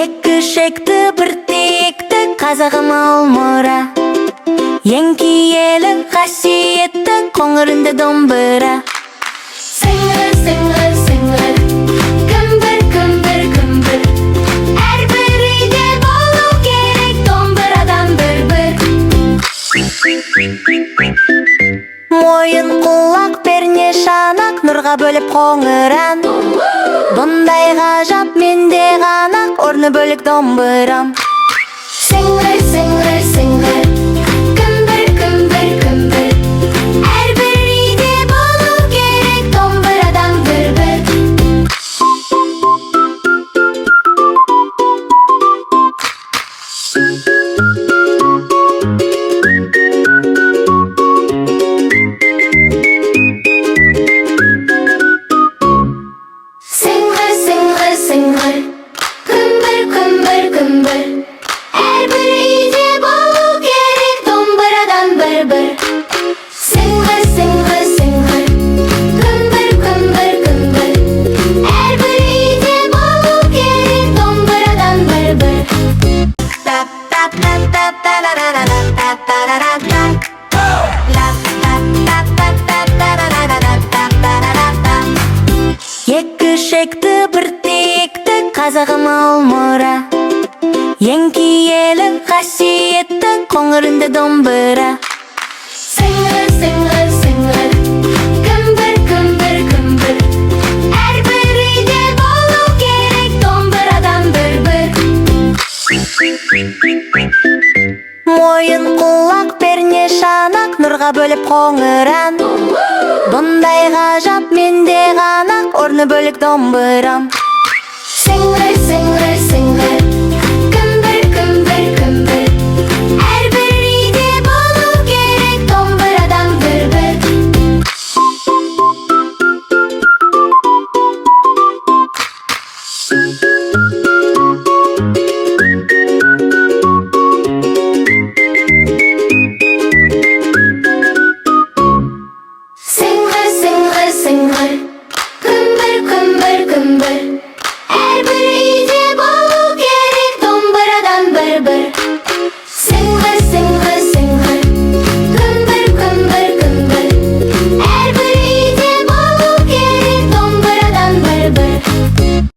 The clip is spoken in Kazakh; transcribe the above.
Екі ішекті бір тиекті қазағым алмұра, ең киелі қасиетті қоңырынды домбыра. Сыңыр, сыңыр, сыңыр, күмбір, күмбір, күмбір, әрбір үйде болу керек домбырадан бір-бір. Мойын құлақ перне шанақ нұрға бөліп қоңыран, бұндай ғажап менде ғана орны бөлік домбырам. Сыңыр, сыңыр, сыңыр, күмбір, күмбір, күмбір, әрбір үйде болу керек домбырадан бір-бір. Сыңыр, сыңыр, сыңыр, күмбір, күмбір, күмбір, әрбір үйде болу керек домбырадан бір-бір. Сыңыр, сыңыр, сыңыр, күмбір, күмбір, күмбір, әрбір үйде болу керек домбырадан бір-бір. Екі ішекті бір тиекті қазағым алмұра, ең киелі қасиетті қоңырынды домбыра. Сыңыр, сыңыр, сыңыр, күмбір, күмбір, күмбір, әрбір үйде болу керек домбырадан бір-бір. Мойын құлақ перне шанақ нұрға бөліп қоңыран, бұндай ғажап менде ғана орны бөлік домбырам. Сыңыр,